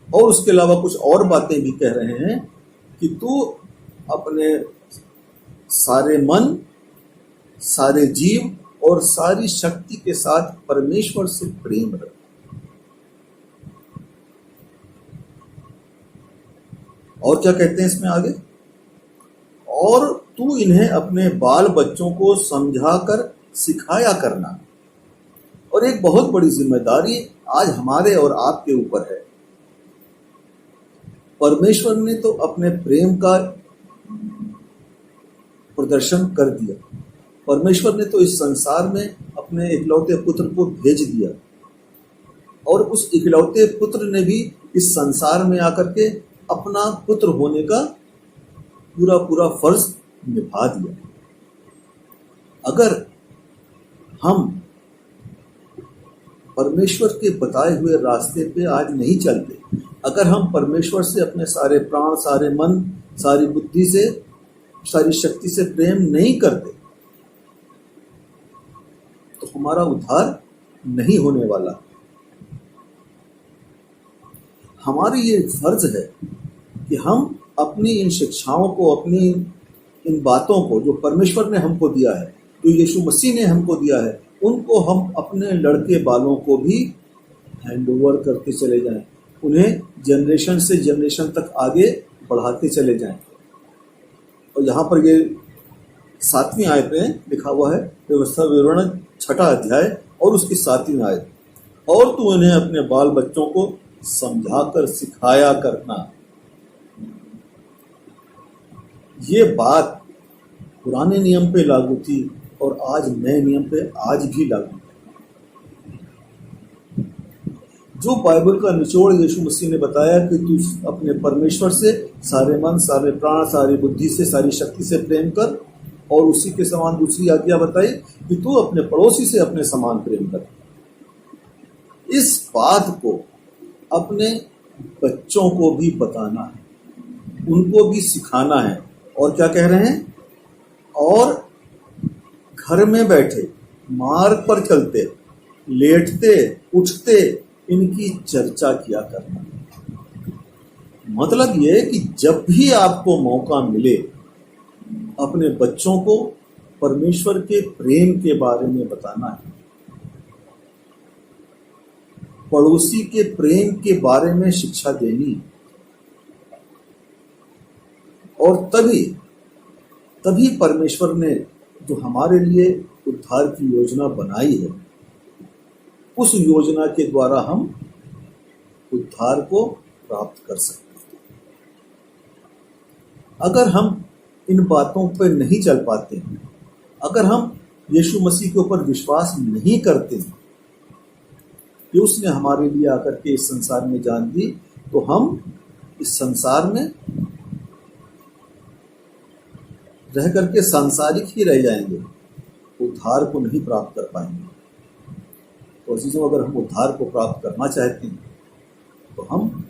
और उसके अलावा कुछ और बातें भी कह रहे हैं कि तू अपने सारे मन, सारे जीव और सारी शक्ति के साथ परमेश्वर से प्रेम रख। और क्या कहते हैं इसमें आगे? और तू इन्हें अपने बाल बच्चों को समझाकर सिखाया करना। और एक बहुत बड़ी जिम्मेदारी आज हमारे और आपके ऊपर है। परमेश्वर ने तो अपने प्रेम का प्रदर्शन कर दिया। परमेश्वर ने तो इस संसार में अपने इकलौते पुत्र को भेज दिया, और उस इकलौते पुत्र ने भी इस संसार में आकर के अपना पुत्र होने का पूरा पूरा फर्ज निभा दिया। अगर हम परमेश्वर के बताए हुए रास्ते पे आज नहीं चलते, अगर हम परमेश्वर से अपने सारे प्राण, सारे मन, सारी बुद्धि से, सारी शक्ति से प्रेम नहीं करते, तो हमारा उद्धार नहीं होने वाला। हमारी ये फर्ज है कि हम अपनी इन शिक्षाओं को, अपनी इन बातों को जो परमेश्वर ने हमको दिया है, जो यीशु मसीह ने हमको दिया है, उनको हम अपने लड़के बालों को भी हैंड ओवर करते चले जाएं, उन्हें जनरेशन से जनरेशन तक आगे बढ़ाते चले जाएं। और यहाँ पर ये 7वीं आयत में लिखा हुआ है, व्यवस्था विवरण 6 अध्याय और उसकी 7वीं आयत, और तू उन्हें अपने बाल बच्चों को समझाकर सिखाया करना। ये बात पुराने नियम पे लागू थी और आज नए नियम पे आज भी लागू है। जो बाइबल का निचोड़ यीशु मसीह ने बताया कि तू अपने परमेश्वर से सारे मन, सारे प्राण, सारी बुद्धि से, सारी शक्ति से प्रेम कर, और उसी के समान दूसरी आज्ञा बताई कि तू अपने पड़ोसी से अपने समान प्रेम कर। इस बात को अपने बच्चों को भी बताना है, उनको भी सिखाना है। और क्या कह रहे हैं? और घर में बैठे, मार्ग पर चलते, लेटते उठते इनकी चर्चा किया करना। मतलब ये कि जब भी आपको मौका मिले अपने बच्चों को परमेश्वर के प्रेम के बारे में बताना है, पड़ोसी के प्रेम के बारे में शिक्षा देनी। और तभी परमेश्वर ने जो हमारे लिए उद्धार की योजना बनाई है, उस योजना के द्वारा हम उद्धार को प्राप्त कर सकते हैं। अगर हम इन बातों पर नहीं चल पाते हैं, अगर हम यीशु मसीह के ऊपर विश्वास नहीं करते हैं कि उसने हमारे लिए आकर के इस संसार में जान दी, तो हम इस संसार में रह करके सांसारिक ही रह जाएंगे, उद्धार को नहीं प्राप्त कर पाएंगे। तो अजीजों, अगर हम उद्धार को प्राप्त करना चाहते हैं तो हम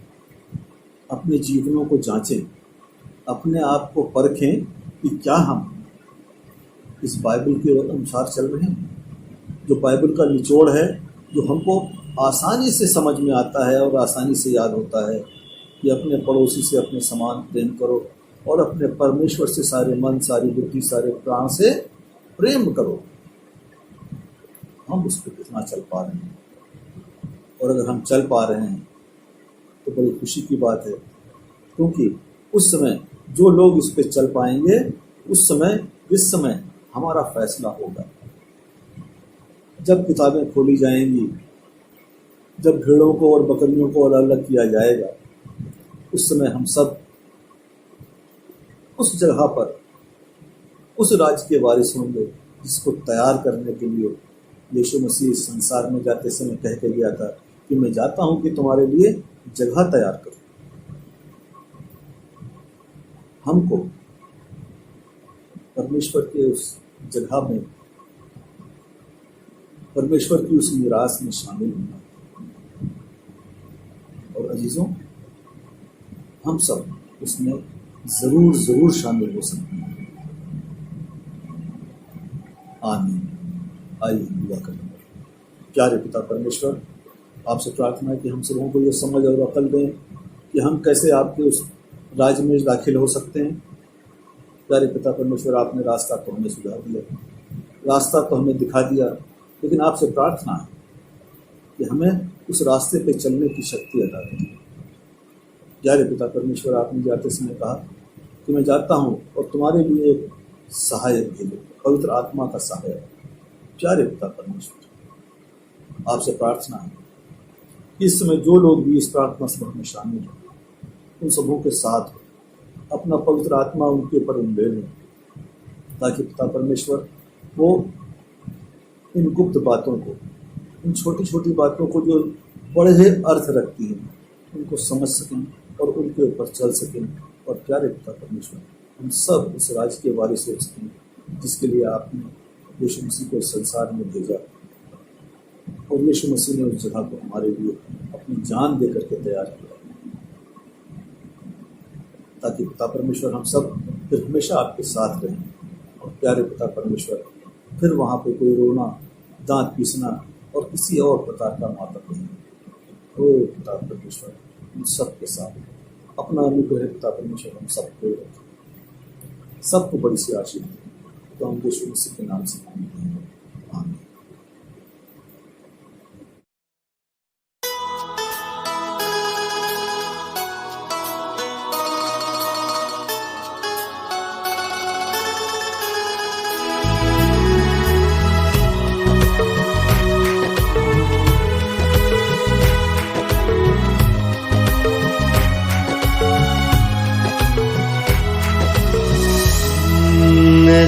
अपने जीवनों को जांचें, अपने आप को परखें कि क्या हम इस बाइबल के अनुसार चल रहे हैं। जो बाइबल का निचोड़ है, जो हमको आसानी से समझ में आता है और आसानी से याद होता है कि अपने पड़ोसी से अपने समान प्रेम करो और अपने परमेश्वर से सारे मन, सारी बुद्धि, सारे प्राण से प्रेम करो। हम उस पर कितना चल पा रहे हैं? और अगर हम चल पा रहे हैं तो बड़ी खुशी की बात है, क्योंकि उस समय जो लोग इस पे चल पाएंगे, उस समय इस समय हमारा फैसला होगा। जब किताबें खोली जाएंगी, जब भेड़ों को और बकरियों को अलग अलग किया जाएगा, उस समय हम सब उस जगह पर उस राज्य के वारिस होंगे जिसको तैयार करने के लिए यीशु मसीह इस संसार में जाते समय कह के गया था कि मैं जाता हूं कि तुम्हारे लिए जगह तैयार करूं। हमको परमेश्वर के उस जगह में, परमेश्वर की उस निराश में शामिल होना। और अजीजों, हम सब उसमें जरूर शामिल हो सकते हैं। आमीन। आइए दुआ करें। प्यारे पिता परमेश्वर, आपसे प्रार्थना है कि हम सबों को ये समझ और अकल दें कि हम कैसे आपके उस राज्य में दाखिल हो सकते हैं। प्यारे पिता परमेश्वर, आपने रास्ता तो हमें सुझाव दिया, रास्ता तो हमें दिखा दिया, लेकिन आपसे प्रार्थना है कि हमें उस रास्ते पे चलने की शक्ति अदा करें। प्यारे पिता परमेश्वर, आपने जाते समय कहा कि मैं जाता हूँ और तुम्हारे लिए एक सहायक भेजो, पवित्र आत्मा का सहायक। प्यारे पिता परमेश्वर, आपसे प्रार्थना है कि इस समय जो लोग भी इस प्रार्थना सभा में शामिल हैं, उन सबों के साथ अपना पवित्र आत्मा उनके ऊपर उंडेलें, ताकि पिता परमेश्वर वो इन गुप्त बातों को, इन छोटी छोटी बातों को जो बड़े अर्थ रखती हैं, उनको समझ सकें और उनके ऊपर चल सकें। और प्यारे पिता परमेश्वर, हम सब इस राज्य के वारिस हो सकें जिसके लिए आपने यीशु मसीह को इस संसार में भेजा। और यीशु मसीह ने उस जगह को हमारे लिए अपनी जान दे करके तैयार किया, ताकि पिता परमेश्वर हम सब फिर हमेशा आपके साथ रहें। और प्यारे पिता परमेश्वर, फिर वहाँ पे कोई रोना, दांत पीसना और किसी और प्रकार का मातम नहीं। ओ पिता परमेश्वर, हम सबके साथ अपना अनुग्रह पिता परमेश्वर हम सबको रखें, सबको बड़ी सी आशीष दें। तो हम यीशु मसीह के नाम से मांगते हैं, आमीन।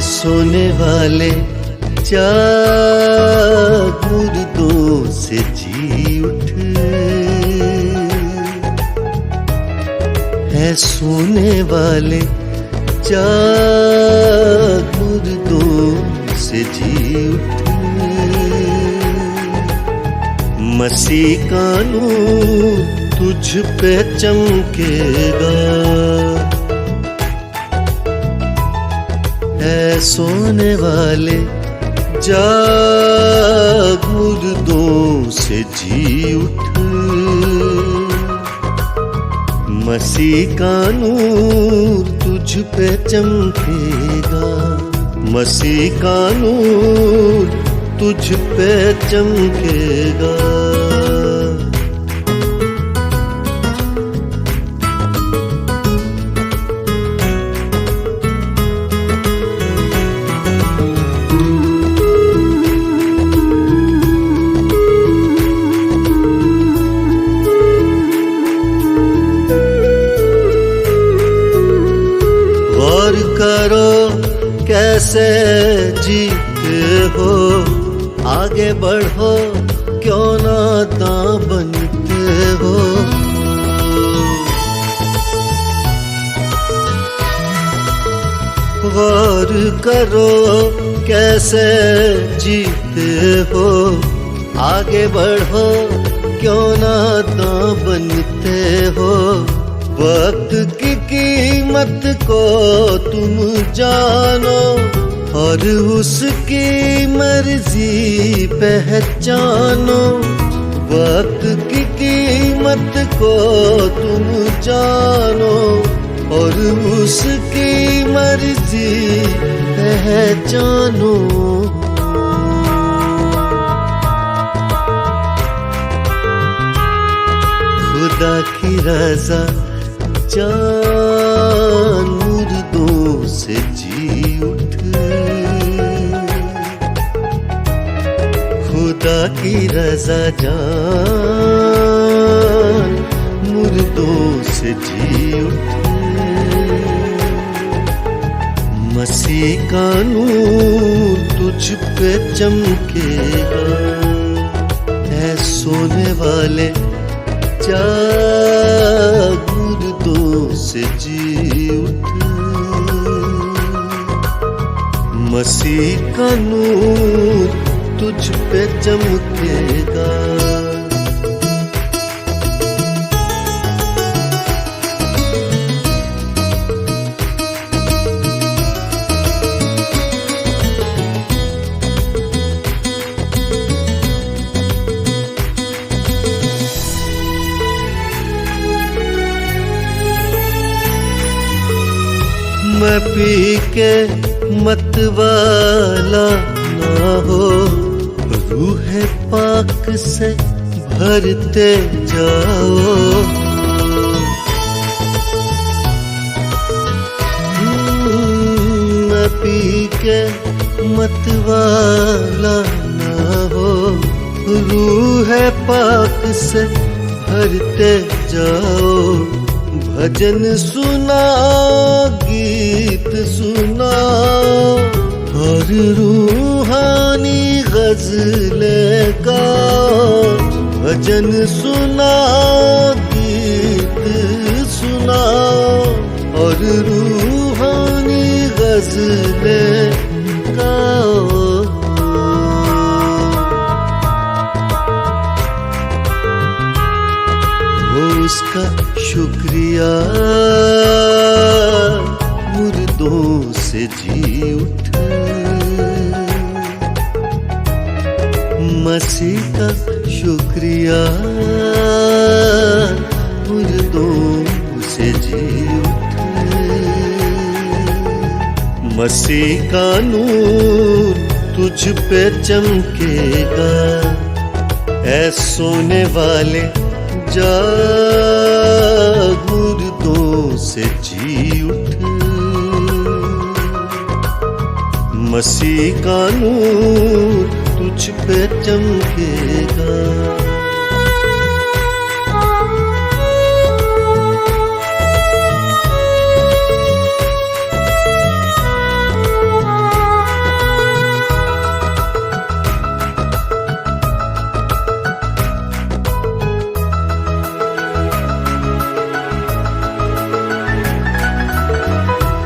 सोने वाले जाग मुर्दों से जी उठ, है सोने वाले जाग मुर्दों से जी उठ। मसीह का नूर तुझ पे चमकेगा। ऐ सोने वाले जाग, मुर्दों से जी उठ, मसीह का नूर तुझ पे चमकेगा। मसीह का नूर तुझ पे चमकेगा। गौर करो कैसे जीते हो, आगे बढ़ो क्यों नादां बनते हो। गौर करो कैसे जीते हो, आगे बढ़ो क्यों नादां बनते हो। वक्त की कीमत को तुम जानो और उसकी मर्जी पहचानो। वक्त की कीमत को तुम जानो और उसकी मर्जी पहचानो। खुदा की रज़ा जान, मुर्दों से जी उठ, खुदा की रज़ा जान, मुर्दों से जी उठ। मसीह का नूर तुझ पे चमकेगा। ऐ सोने वाले जाग, मुर्दों से जी उठ, मसीह का नूर तुझ पे चमकेगा। मैं पी के मतवाला ना हो, रूह पाक से भरते जाओ। मैं पी के मतवाला ना हो, रूह पाक से भरते जाओ। भजन सुनाओ, गीत सुनाओ और रूहानी गज़लें गाओ। भजन सुनाओ, गीत सुनाओ और रूहानी गज़लें गाओ। उसका शुक्रिया, मुर्दों से जी उठ, मसीह का शुक्रिया, मुर्दों से जी उठ। मसीह का नूर तुझ पे चमकेगा। ऐ सोने वाले जाग, मुर्दों से जी उठ, मसीह का नूर तुझ पे चमकेगा।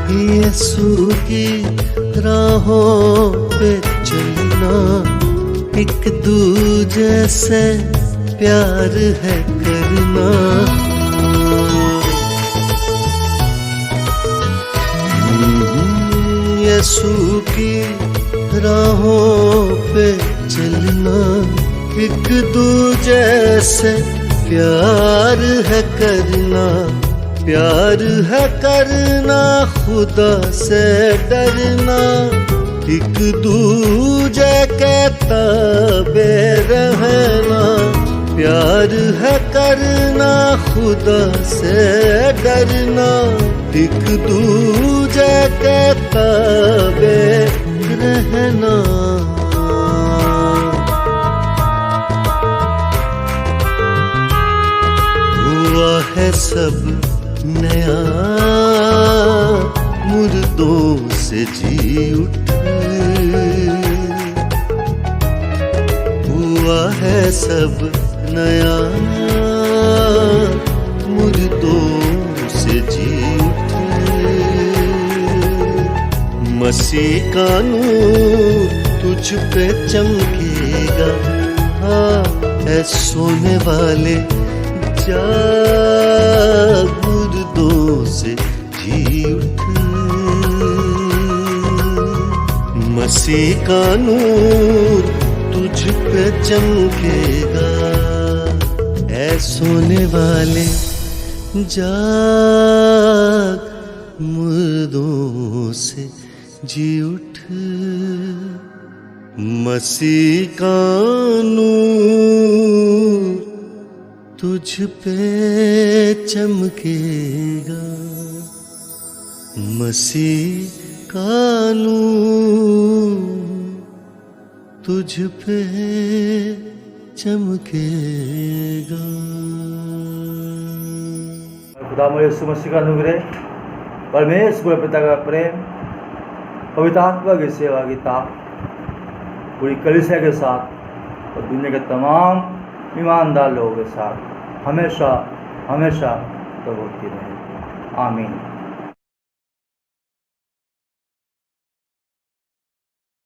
यीशु की राहों पे चलना, एक दूजे से प्यार है करना। यीशु की राहों पे चलना, एक दूजे से प्यार है करना, प्यार है करना, खुदा से डरना, एक दूजे के ताबे रहना, प्यार है करना, खुदा से डरना, एक दूजे के ताबे रहना। हुआ है सब नया, मुर्दों से जी उठ, हुआ है सब नया, मुर्दों से जी उठ। मसीह का नूर तुझ पे चमकेगा, हाँ ऐ सोने वाले जाग, मुर्दों से जी उठ। मसीह का नूर तुझ पे चमकेगा, ऐ सोने वाले जाग, मुर्दों से जी उठ। मसीह का नूर तुझ पे चमकेगा, मसीह का नूर तुझ पे चमकेगा। खुदावंद यीशु मसीह का अनुग्रह, परमेश्वर पिता का प्रेम, पवित्र आत्मा की सहभागिता पूरी कलीसिया के साथ और दुनिया के तमाम ईमानदार लोगों के साथ हमेशा हमेशा तो होती रहे। आमीन।